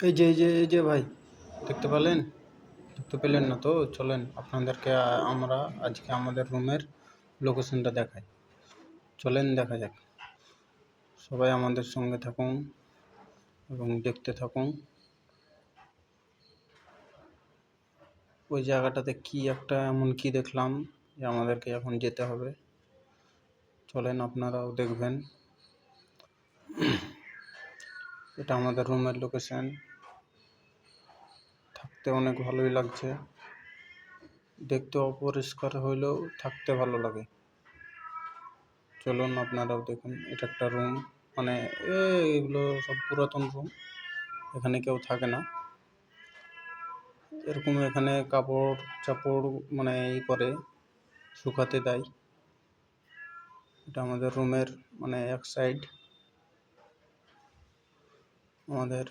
এই যে ভাই, দেখতে পেলেন? দেখতে পেলেন না তো? চলেন আপনাদেরকে আমরা আজকে আমাদের রুমের লোকেশনটা দেখাই। চলেন দেখা যাক। সবাই আমাদের সঙ্গে থাকুন এবং দেখতে থাকুন। ওই জায়গাটাতে কি একটা এমন কি দেখলাম যে আমাদেরকে এখন যেতে হবে। চলেন আপনারাও দেখবেন। এটা আমাদের রুমের লোকেশন। থাকতে অনেক ভালোই লাগছে। দেখতে অপরিষ্কার হইলেও থাকতে ভালো লাগে। চলুন আপনারাও দেখুন। এটা একটা রুম, মানে এগুলো সব পুরাতন রুম, এখানে কেউ থাকে না। এরকম এখানে কাপড় চাপড় মানে করে শুকাতে দেয়। এটা আমাদের রুমের মানে এক সাইড। আমাদের